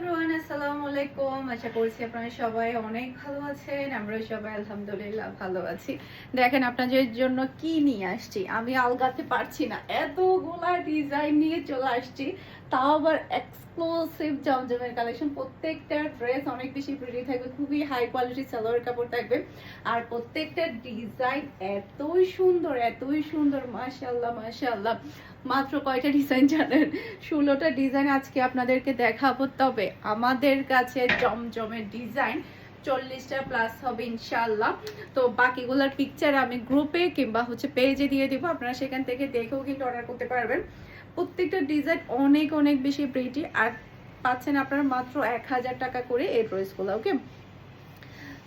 Everyone, আসসালামু আলাইকুম। আশা করছি আপনারা সবাই অনেক ভালো আছেন। আমরা সবাই আলহামদুলিল্লাহ ভালো আছি। দেখেন আপনাদের জন্য কি নিয়ে আসছি, আমি আলগাতে পারছি না, এতগুলা ডিজাইন নিয়ে চলে আসছি, তাও আবার এক্সক্লুসিভ জমজমের কালেকশন। প্রত্যেকটা ড্রেস অনেক বেশি প্রিটি থাকবে, খুবই হাই কোয়ালিটি সালোয়ার কাপড় থাকবে, আর প্রত্যেকটা ডিজাইন এতই সুন্দর, মাশাআল্লাহ মাশাআল্লাহ। মাত্র কয়টা ডিজাইন জানেন? 16টা ডিজাইন আজকে আপনাদেরকে দেখাবো। তবে আমাদের কাছে জমজমের ডিজাইন 40টা প্লাস হবে ইনশাআল্লাহ। তো বাকিগুলোর পিকচার আমি গ্রুপে কিংবা পেজে দিয়ে দিব, আপনারা সেখান থেকে দেখেও কিন্তু অর্ডার করতে পারবেন। প্রত্যেকটা ডিজাইন অনেক অনেক বেশি প্রিটি, আর পাচ্ছেন আপনারা মাত্র 1000 টাকা করে এই ড্রেসগুলো। ওকে,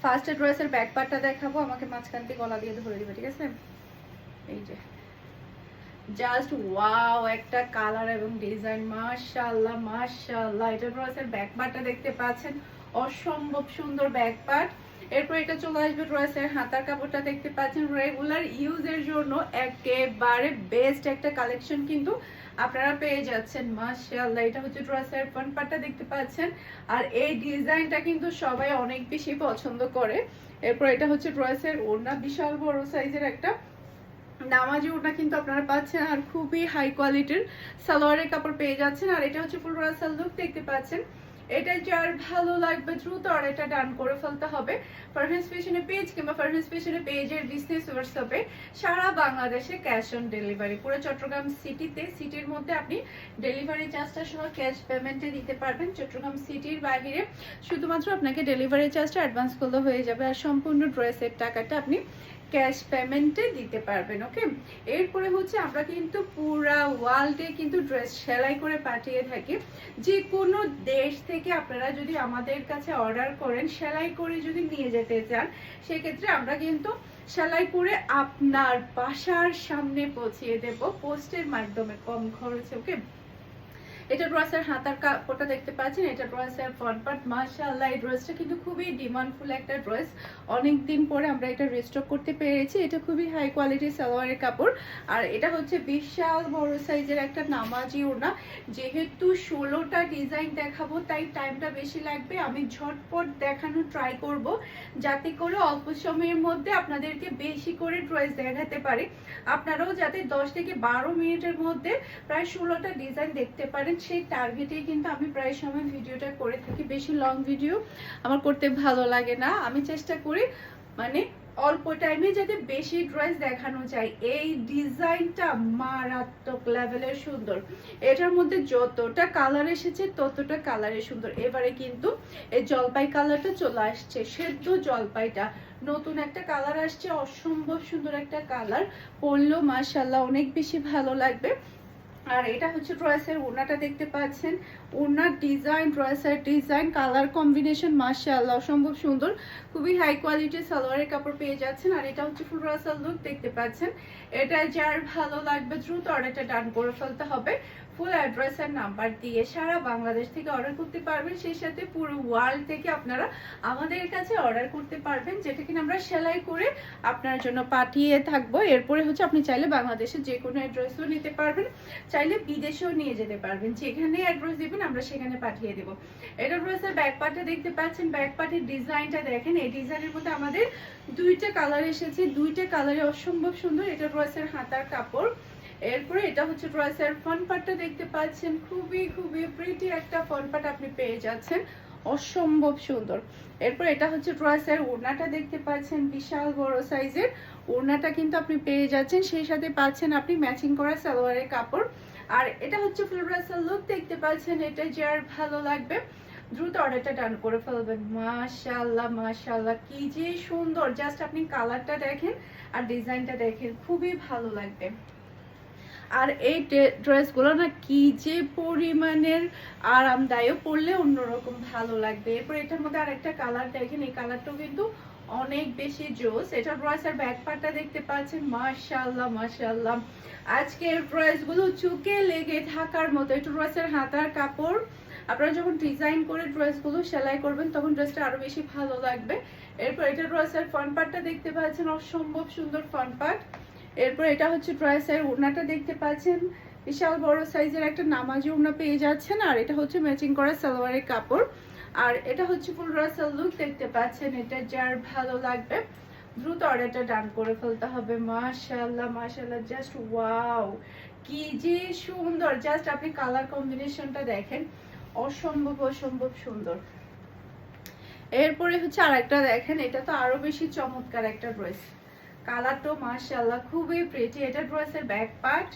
ফার্স্ট ড্রেসের ব্যাক পার্টটা দেখাবো, আমাকে মাঝখান থেকে গলা দিয়ে ধরে দিবে, ঠিক আছে? এই যে জাস্ট ওয়াও, একটা কালার এবং ডিজাইন, মাশাআল্লাহ মাশাআল্লাহ। এটা ড্রেসের ব্যাক পার্টটা দেখতে পাচ্ছেন, অসম্ভব সুন্দর ব্যাক পার্ট। এরপর এটা চলে আসবে ড্রেসের হাতার কাপড়টা দেখতে পাচ্ছেন, রেগুলার ইউজের জন্য একেবারে বেস্ট একটা কালেকশন কিন্তু আপনারা পেয়ে যাচ্ছেন, মাশাআল্লাহ। এটা হচ্ছে ড্রেসের ফ্রন্ট পার্টটা দেখতে পাচ্ছেন, আর এই ডিজাইনটা কিন্তু সবাই অনেক বেশি পছন্দ করে। এরপর এটা হচ্ছে ড্রেসের ওড়না, বিশাল বড় সাইজের একটা নামাজি ওড়না কিন্তু আপনারা পাচ্ছেন, আর খুবই হাই কোয়ালিটির সালোয়ারের কাপড় পেয়ে যাচ্ছেন। আর এটা হচ্ছে ফুল রাসাল লুক দেখতে পাচ্ছেন। এটা যার ভালো লাগবে দ্রুত আর এটা ডান করে ফেলতে হবে। ফারহান ফ্যাশনের পেজ কিংবা ফারহান ফ্যাশনের পেজের বিজনেস হোয়াটসঅ্যাপে সারা বাংলাদেশে ক্যাশ অন ডেলিভারি। পুরো চট্টগ্রাম সিটির মধ্যে আপনি ডেলিভারি চার্জটা সহ ক্যাশ পেমেন্টে দিতে পারবেন। চট্টগ্রাম সিটির বাইরে শুধুমাত্র আপনাকে ডেলিভারি চার্জটা অ্যাডভান্স করলে হয়ে যাবে, আর সম্পূর্ণ ড্রেসের টাকাটা আপনি ক্যাশ পেমেন্টে দিতে পারবেন। ওকে, এরপরে হচ্ছে আমরা কিন্তু পুরা ওয়ার্ল্ডে কিন্তু ড্রেস সেলাই করে পাঠিয়ে থাকি। যে কোনো দেশ থেকে আপনারা যদি আমাদের কাছে অর্ডার করেন, সেলাই করে যদি নিয়ে যেতে চান, সেক্ষেত্রে আমরা কিন্তু সেলাই করে আপনার বাসার সামনে পৌঁছিয়ে দেব পোস্টের মাধ্যমে, কম খরচে। ওকে, এটা ড্রেসের হাতার কাপড়টা দেখতে পাচ্ছেন, এটা ড্রেসের ফ্রন্ট পার্ট। মাশাআল্লাহ, এই ড্রেসটা কিন্তু খুবই ডিমান্ডফুল একটা ড্রেস, অনেকদিন পরে আমরা এটা রিস্টক করতে পেরেছি। এটা খুবই হাই কোয়ালিটির সালোয়ারের কাপড়, আর এটা হচ্ছে বিশাল বড় সাইজের একটা নামাজি ওড়না। যেহেতু 16টা ডিজাইন দেখাবো তাই টাইমটা বেশি লাগবে, আমি ঝটপট দেখানো ট্রাই করব, যাতে করে অল্প সময়ের মধ্যে আপনাদেরকে বেশি করে ড্রেস দেখাতে পারি, আপনারাও যাতে 10 থেকে 12 মিনিটের মধ্যে প্রায় 16টা ডিজাইন দেখতে পারেন। সেই টার্গেটেই কিন্তু আমি প্রায় সময় ভিডিওটা করে থাকি। বেশি লং ভিডিও আমার করতে ভালো লাগে না, আমি চেষ্টা করি মানে অল্প টাইমে যাতে বেশি ড্রেস দেখানো যায়। এই ডিজাইনটা মারাত্মক লেভেলের সুন্দর, এটার মধ্যে যতটা কালার এসেছে ততটা কালারে সুন্দর। এবারে কিন্তু এই জলপাই কালারটা চলে আসছে, সেদ্ধ জলপাইটা নতুন একটা কালার আসছে, অসম্ভব সুন্দর একটা কালার, পরলেও মাশাআল্লাহ অনেক বেশি ভালো লাগবে। আর এটা হচ্ছে ড্রেসের ওড়নাটা দেখতে পাচ্ছেন, ওড়নার ডিজাইন, ড্রেসের ডিজাইন, কালার কম্বিনেশন মাশাআল্লাহ অসম্ভব সুন্দর, খুবই হাই কোয়ালিটির সালোয়ারের কাপড় পেয়ে যাচ্ছেন। আর এটা হচ্ছে ফুল রাসাল লুক দেখতে পাচ্ছেন। এটা যার ভালো লাগবে দ্রুত অর্ডারটা ডান করে ফেলতে হবে। ফুল অ্যাড্রেস আর নাম্বার দিয়ে সারা বাংলাদেশ থেকে অর্ডার করতে পারবেন, সেই সাথে পুরো ওয়ার্ল্ড থেকে আপনারা আমাদের কাছে অর্ডার করতে পারবেন, যেটা কিনা আমরা সেলাই করে আপনার জন্য পাঠিয়ে থাকবো। এরপরে হচ্ছে আপনি চাইলে বাংলাদেশের যে কোনো অ্যাড্রেসও নিতে পারবেন, চাইলে বিদেশেও নিয়ে যেতে পারবেন, যেখানে অ্যাড্রেস দিবেন আমরা সেখানে পাঠিয়ে দেব। এটা ড্রেসের ব্যাক পার্টটা দেখতে পাচ্ছেন, ব্যাক পার্টের ডিজাইনটা দেখেন। এই ডিজাইনের মধ্যে আমাদের দুইটা কালার এসেছে, দুইটা কালারে অসম্ভব সুন্দর। এটা ড্রেসের হাতার কাপড়। এরপরে এটা হচ্ছে ড্রেসের ফ্রন্ট পার্টটা দেখতে পাচ্ছেন, খুবই খুবই প্রিটি একটা ফ্রন্ট পার্ট আপনি পেয়ে যাচ্ছেন, অসম্ভব সুন্দর। এরপর এটা হচ্ছে ড্রেসের ওড়নাটা দেখতে পাচ্ছেন, বিশাল বড় সাইজের ওড়নাটা কিন্তু আপনি পেয়ে যাচ্ছেন, সেই সাথে পাচ্ছেন আপনি ম্যাচিং করা সালোয়ারের কাপড়। আর এটা হচ্ছে ফুল রাসাল লুক দেখতে পাচ্ছেন, এটা যার ভালো লাগবে দ্রুত অর্ডারটা ডান করে ফেলবেন। মাশাআল্লাহ মাশাআল্লাহ, কি যে সুন্দর, জাস্ট আপনি কালারটা দেখেন আর ডিজাইনটা দেখেন, খুবই ভালো লাগবে। আর এই ড্রেসগুলো না কি যে পরিমাণের আরামদায়ক, পরলে অন্যরকম ভালো লাগবে। এরপর এটার মধ্যে আরেকটা কালার দেখেন, এই কালারটাও কিন্তু অনেক বেশি জোস। এটা ড্রেসের ব্যাক পার্টটা দেখতে পাচ্ছেন, মাশাআল্লাহ মাশাআল্লাহ, আজকের ড্রেসগুলো চুকে লেগে থাকার মতো। এটা ড্রেসের হাতার কাপড়, আপনারা যখন ডিজাইন করে ড্রেসগুলো সেলাই করবেন তখন ড্রেসটা আরো বেশি ভালো লাগবে। এরপর এটা ড্রেসের ফ্রন্ট পার্টটা দেখতে পাচ্ছেন, অসম্ভব সুন্দর ফ্রন্ট পার্ট। এরপর এটা হচ্ছে ড্রেসের ওড়নাটা দেখতে পাচ্ছেন, বিশাল বড় সাইজের একটা নামাজি ওড়না পেয়ে যাচ্ছেন। আর এটা হচ্ছে ম্যাচিং করা সালোয়ারের কাপড়। আর এটা হচ্ছে ফুল রাসাল লুক দেখতে পাচ্ছেন। এটা যার ভালো লাগবে দ্রুত অর্ডারটা ডান করে ফেলতে হবে। মাশাআল্লাহ মাশাআল্লাহ, জাস্ট ওয়াও, কি যে সুন্দর। জাস্ট আপনি কালার কম্বিনেশনটা দেখেন, অসম্ভব অসম্ভব সুন্দর। এরপরে হচ্ছে আরেকটা দেখেন, এটা তো আরো বেশি চমৎকার একটা ড্রেস। কালারটাও মাশাআল্লাহ খুবই প্রিটি। এটা ড্রেসের ব্যাক পার্ট।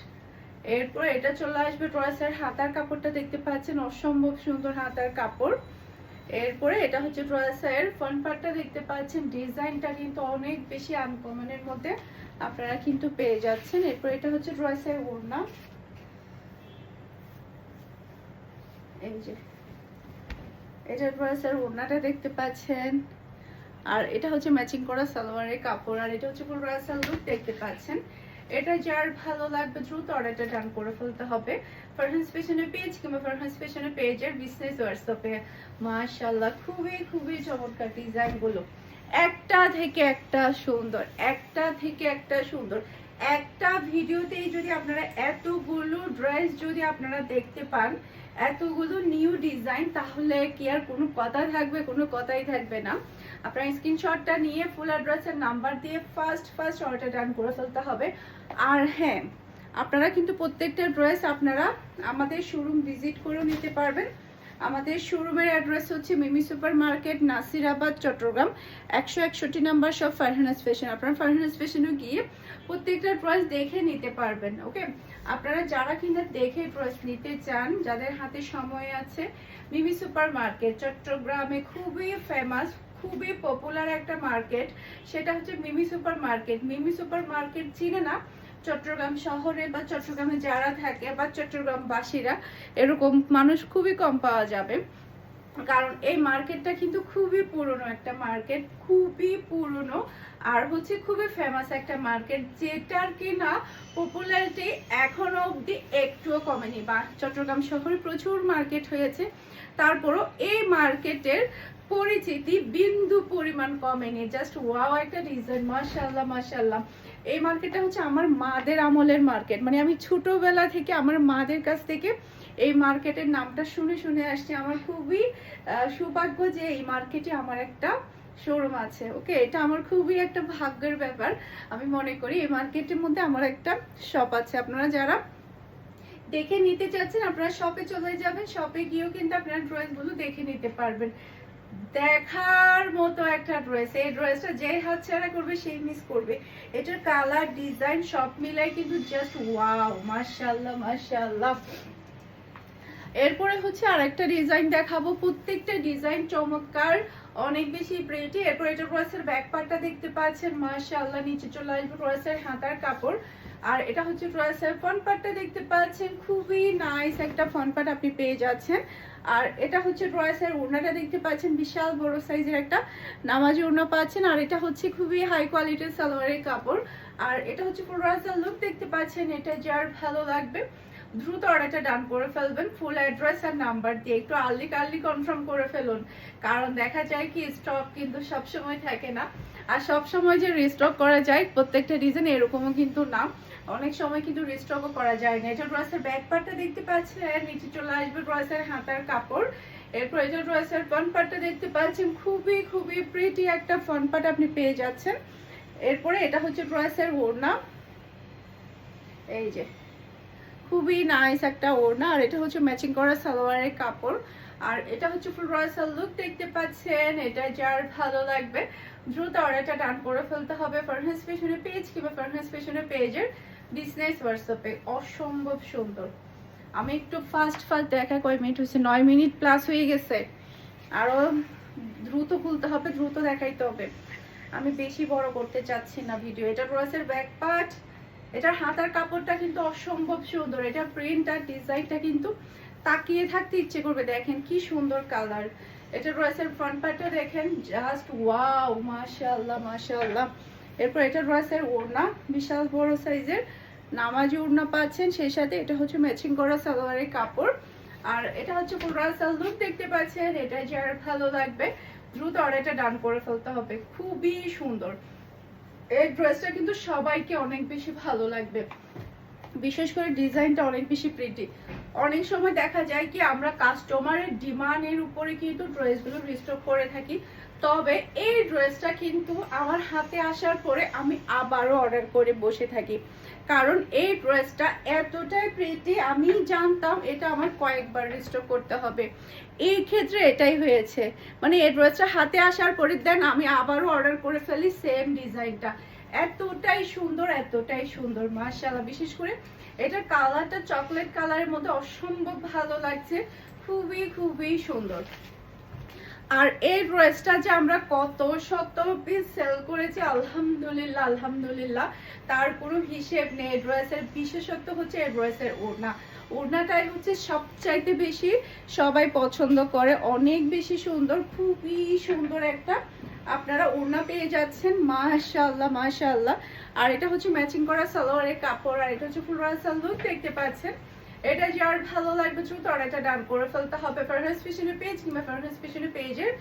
এরপর এটা চলে আসবে ড্রেসের হাতার কাপড়টা দেখতে পাচ্ছেন, অসম্ভব সুন্দর হাতার কাপড়। এরপরে এটা হচ্ছে ড্রেসের ফ্রন্ট পার্টটা দেখতে পাচ্ছেন, ডিজাইনটা কিন্তু অনেক বেশি আনকমনের মধ্যে আপনারা কিন্তু পেয়ে যাচ্ছেন। এরপর এটা হচ্ছে ড্রেসের ওড়না, এই যে এটা ড্রেসের ওড়নাটা দেখতে পাচ্ছেন। আর এটা হচ্ছে ম্যাচিং করা সালোয়ারের কাপড়। আর এটা হচ্ছে পুরো ড্রেসের লুক দেখতে পাচ্ছেন। এটা যার ভালো লাগবে দ্রুত অর্ডারটা ডান করে ফেলতে হবে ফারহান ফ্যাশনের পেজ কিংবা ফারহান ফ্যাশনের পেজের বিজনেস হোয়াটসঅ্যাপে। মাশাআল্লাহ খুবই খুবই চমৎকার ডিজাইনগুলো, একটা থেকে একটা সুন্দর, একটা থেকে একটা সুন্দর। একটা ভিডিওতেই যদি আপনারা এতগুলো ড্রেস যদি আপনারা দেখতে পান, এতগুলো নিউ ডিজাইন, তাহলে কি আর কোনো কথা থাকবে? কোনো কথাই থাকবে না। আপনার স্ক্রিনশটটা নিয়ে ফুল অ্যাড্রেসের নাম্বার দিয়ে ফার্স্ট অর্ডার ডান করে ফেলতে হবে। আর হ্যাঁ, আপনারা কিন্তু প্রত্যেকটা ড্রেস আপনারা আমাদের শোরুম ভিজিট করেও নিতে পারবেন। আমাদের শোরুমের অ্যাড্রেস হচ্ছে Mimi super market, Nasirabad, Chittagong 161 number সব ফারহানাস ফ্যাশন। আপনারা ফারহানাস ফ্যাশনে গিয়ে প্রত্যেকটা ড্রেস দেখে নিতে পারবেন। ওকে, আপনারা যারা কিনা দেখে ড্রেস নিতে চান, যাদের হাতে সময় আছে, মিমি সুপার মার্কেট চট্টগ্রামে খুবই ফেমাস, খুবই পপুলার একটা মার্কেট, সেটা হচ্ছে মিমি সুপার মার্কেট। মিমি সুপার মার্কেট চিনে না চট্টগ্রাম শহরে বা চট্টগ্রামে যারা থাকে বা চট্টগ্রামবাসীরা, এরকম মানুষ খুবই কম পাওয়া যাবে। কারণ এই মার্কেটটা কিন্তু খুবই পুরনো একটা মার্কেট, খুবই পুরনো। আর হচ্ছে খুবই ফেমাস একটা মার্কেট, যেটার কিনা পপুলারিটি এখনো অবধি একটুও কমেনি। বা চট্টগ্রাম শহরে প্রচুর মার্কেট হয়েছে, তারপরও এই মার্কেটের পরিচিতি বিন্দু পরিমাণ কমেনি। জাস্ট ওয়াও একটা ডিজাইন, মাশাআল্লাহ মাশাআল্লাহ। এই মার্কেটটা হচ্ছে আমার মাদের আমলের মার্কেট, মানে আমি ছোটবেলা থেকে আমার মাদের কাছ থেকে এই মার্কেটের নামটা শুনে শুনে আসছি। আমার খুবই সৌভাগ্য যে এই মার্কেটে আমার একটা শোরুম আছে। ওকে, এটা আমার খুবই একটা ভাগ্যের ব্যাপার। আমি মনে করি এই মার্কেটের মধ্যে আমার একটা শপ আছে। আপনারা যারা দেখে নিতে চাচ্ছেন, আপনারা শপে চলে যাবেন, শপে গিয়েও কিন্তু আপনারা ড্রেসগুলো দেখে নিতে পারবেন। দেখার মতো একটা ড্রেস, এই ড্রেসটা যে হাতছাড়া করবে সেই মিস করবে। এটার কালার ডিজাইন সব মিলাই কিন্তু জাস্ট ওয়াও, মাশাআল্লাহ মাশাআল্লাহ। এরপরে হচ্ছে আরেকটা ডিজাইন দেখাবো, প্রত্যেকটা ডিজাইন চমৎকার, অনেক বেশি প্রিটি। এরপর এটা ড্রেসের ব্যাক পার্টটা দেখতে পাচ্ছেন, মাশাআল্লাহ। নিচে চলে আসবে ড্রেসের হাতার কাপড়। আর এটা হচ্ছে ড্রেসের ফ্রন্ট পার্টটা দেখতে পাচ্ছেন, খুবই নাইস একটা ফ্রন্ট পার্ট আপনি পেয়ে যাচ্ছেন। আর এটা হচ্ছে ড্রেসের ওড়নাটা দেখতে পাচ্ছেন, বিশাল বড় সাইজের একটা নামাজি ওড়না পাচ্ছেন। আর এটা হচ্ছে খুবই হাই কোয়ালিটির সালোয়ারের কাপড়। আর এটা হচ্ছে পুরো ড্রেসের লুক দেখতে পাচ্ছেন। এটা যার ভালো লাগবে দ্রুত অর্ডারটা ডান করে ফেলবেন ফুল অ্যাড্রেস আর নাম্বার দিয়ে। একটু আর্লি কনফার্ম করে ফেলুন, কারণ দেখা যায় কি স্টক কিন্তু সব সময় থাকে না। আর সব সময় যে রিস্টক করা যায় প্রত্যেকটা ডিজাইন এরকমও কিন্তু না, অনেক সময় কিন্তু রিস্টকও করা যায় না। এটা ড্রেসের ব্যাক পার্টটা দেখতে পাচ্ছেন, নিচে চলে আসবে ড্রেসের হাতার কাপড়। এরপর এটা ড্রেসের ফ্রন্ট পার্টটা দেখতে পাচ্ছেন, খুবই খুবই প্রিটি একটা ফ্রন্ট পার্ট আপনি পেয়ে যাচ্ছেন। এরপরে এটা হচ্ছে ড্রেসের ওড়না, এই যে খুবই নাইস একটা ওড়না। আর এটা হচ্ছে ম্যাচিং করা সালোয়ারের কাপড়। আর এটা হচ্ছে ফুল রয়্যাল লুক দেখতে পাচ্ছেন। এটা যার ভালো লাগবে দ্রুত অর্ডারটা ডান করে ফেলতে হবে ফারহান ফ্যাশনের পেজ কিংবা ফারহান ফ্যাশনের পেজের বিজনেস হোয়াটসঅ্যাপে। অসম্ভব সুন্দর। আমি একটু ফাস্ট দেখা, কয় মিনিট হয়েছে? 9 মিনিট প্লাস হয়ে গেছে। আরো দ্রুত খুলতে হবে, দ্রুত দেখাইতে হবে। আমি বেশি বড় করতে চাচ্ছি না ভিডিও। এটা ড্রেসের ব্যাক পার্ট। এটার হাতার কাপড়টা কিন্তু অসম্ভব সুন্দর। এটা প্রিন্ট আর ডিজাইনটা কিন্তু তাকিয়ে থাকতে ইচ্ছে করবে। দেখেন কি সুন্দর কালার। এটা ড্রেসের ফ্রন্ট পার্টটা দেখেন, জাস্ট ওয়াও, মাশাআল্লাহ মাশাআল্লাহ। এরপর এটা ড্রেসের ওড়না, বিশাল বড় সাইজের নামাজি ওড়না পাচ্ছেন, সেই সাথে এটা হচ্ছে ম্যাচিং করা সালোয়ারের কাপড়। আর এটা হচ্ছে পুরো রাসাল লুক দেখতে পাচ্ছেন। এটা যার ভালো লাগবে দ্রুত অর্ডারটা ডান করে ফেলতে হবে। খুবই সুন্দর এই ড্রেসটা, কিন্তু সবাইকে অনেক বেশি ভালো লাগবে। বিশেষ করে ডিজাইনটা অনেক বেশি প্রিটি। অনেক সময় দেখা যায় কি আমরা কাস্টমারের ডিমান্ডের উপরে কিন্তু ড্রেসগুলো রিস্টক করে থাকি, তবে এই ড্রেসটা কিন্তু আমার হাতে আসার পরে আমি আবারও অর্ডার করে বসে থাকি, কারণ এই ড্রেসটা এতটাই প্রিটি। আমি জানতাম এটা আমার কয়েকবার রিস্টক করতে হবে, এই ক্ষেত্রে এটাই হয়েছে। মানে এই ড্রেসটা হাতে আসার পরে দেন আমি আবারও অর্ডার করে ফেলি সেম ডিজাইনটা। এতটাই সুন্দর, এতটাই সুন্দর মাশাআল্লাহ। বিশেষ করে এটার কালারটা চকলেট কালারের মধ্যে অসম্ভব ভালো লাগছে, খুবই খুবই সুন্দর। আর এই ড্রেসটা যে আমরা কত শত পিস সেল করেছি আলহামদুলিল্লাহ আলহামদুলিল্লাহ, তার কোনো হিসেব নেই। ড্রেসের বিশেষত্ব হচ্ছে এই ড্রেসের ওড়না, ওড়নাটাই হচ্ছে সবচাইতে বেশি সবাই পছন্দ করে, অনেক বেশি সুন্দর, খুবই সুন্দর একটা আপনারা ওড়না পেয়ে যাচ্ছেন মাশাআল্লাহ মাশাআল্লাহ। আর এটা হচ্ছে ম্যাচিং করা সালোয়ারের কাপড়, আর এটা হচ্ছে ফুল রাসাল লুক দেখতে পাচ্ছেন। এটা যার ভালো লাগবে দ্রুত অর্ডারটা ডান করে ফেলতে হবে ফারহাস ফ্যাশনের পেজ কিংবা ফারহাস ফ্যাশনের পেজের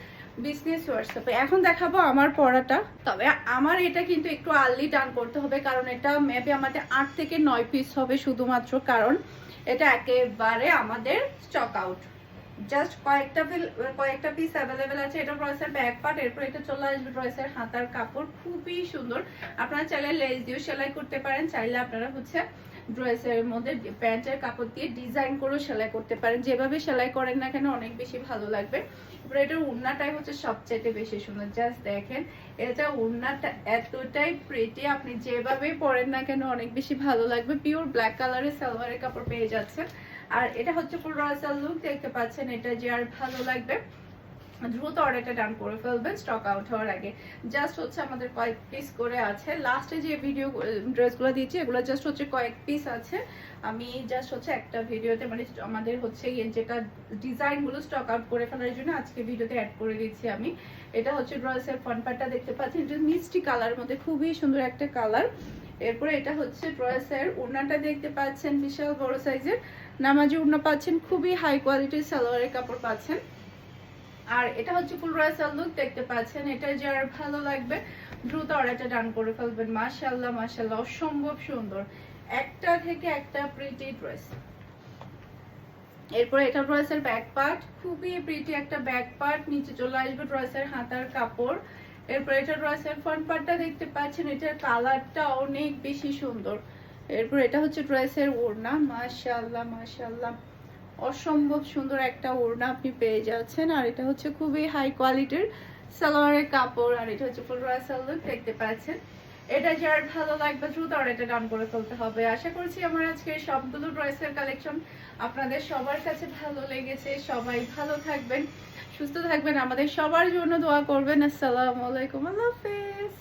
বিজনেস হোয়াটসঅ্যাপে। এখন দেখাবো আমার পড়াটা, তবে আমার এটা কিন্তু একটু আর্লি ডান করতে হবে, কারণ এটা মেবি আমাদের 8 থেকে 9 পিস হবে শুধুমাত্র, কারণ এটা একেবারে আমাদের স্টক আউট। জাস্ট কয়েকটা পিস অ্যাভেলেবেল আছে। এটা ড্রেসের ব্যাক পার্ট, এরপর এটা চলে আসবে ড্রেসের হাতার কাপড়, খুবই সুন্দর। আপনারা চাইলে লেস দিয়ে সেলাই করতে পারেন, চাইলে আপনারা হচ্ছে ড্রেসের মধ্যে প্যান্টের কাপড় দিয়ে ডিজাইন করে সেলাই করতে পারেন, যেভাবে সেলাই করেন না কেন অনেক বেশি ভালো লাগবে। এবার এটার ওড়নাটাই হচ্ছে সবচেয়ে বেশি সুন্দর, জাস্ট দেখেন এটা ওড়নাটা এতটাই প্রিটি, আপনি যেভাবে পরেন না কেন অনেক বেশি ভালো লাগবে। পিওর ব্ল্যাক কালারের সালোয়ারের কাপড় পেয়ে যাচ্ছে। আর এটা হচ্ছে ফুল রয়্যাল লুক দেখতে পাচ্ছেন। এটা যে আর ভালো লাগবে দ্রুত অর্ডারটা ডান করে ফেলবেন স্টক আউট হওয়ার আগে। জাস্ট হচ্ছে আমাদের কয়েক পিস করে আছে, লাস্টে যে ভিডিও ড্রেসগুলো দিয়েছি এগুলো জাস্ট হচ্ছে কয়েক পিস আছে। আমি জাস্ট হচ্ছে একটা ভিডিওতে মানে আমাদের হচ্ছে যেটা ডিজাইনগুলো স্টক আউট করে ফেলার জন্য আজকে ভিডিওতে অ্যাড করে দিচ্ছি আমি। এটা হচ্ছে ড্রেসের ফ্রন্ট পার্টটা দেখতে পাচ্ছেন, এটা মিষ্টি কালার মধ্যে খুবই সুন্দর একটা কালার। এরপরে এটা হচ্ছে ড্রেসের ওড়নাটা দেখতে পাচ্ছেন, বিশাল বড় সাইজের নামাজি ওড়না পাচ্ছেন, খুবই হাই কোয়ালিটির সালোয়ারের কাপড় পাচ্ছেন। আর এটা হচ্ছে ফুল রয়্যাল লুক দেখতে পাচ্ছেন। এটা যার ভালো লাগবে দ্রুত অর্ডারটা ডান করে ফেলবেন। মাশাআল্লাহ মাশাআল্লাহ অসম্ভব সুন্দর, একটা থেকে একটা প্রিটি ড্রেস। এরপর এটা ড্রেসের ব্যাক পার্ট, খুবই প্রিটি একটা ব্যাক পার্ট, নিচে চলে আসবে ড্রেসের হাতার কাপড়। এরপর এটা ড্রেসের ফ্রন্ট পার্টটা দেখতে পাচ্ছেন, এটার কালারটা অনেক বেশি সুন্দর। এরপর এটা হচ্ছে ড্রেসের ওড়না, মাশাআল্লাহ মাশাআল্লাহ অসম্ভব সুন্দর একটা ওড়না আপনি পেয়ে যাচ্ছেন। আর এটা হচ্ছে খুবই হাই কোয়ালিটির সালোয়ারের কাপড়, আর এটা হচ্ছে ফুল রয়্যাল লুক দেখতে পাচ্ছেন। এটা যার ভালো লাগবে দ্রুত অর্ডারটা ডান করে ফেলতে হবে। আশা করছি আমার আজকে সবগুলো ড্রেসের কালেকশন আপনাদের সবার কাছে ভালো লেগেছে। সবাই ভালো থাকবেন, সুস্থ থাকবেন, আমাদের সবার জন্য দোয়া করবেন। আসসালামু আলাইকুম, আল্লাহ হাফেজ।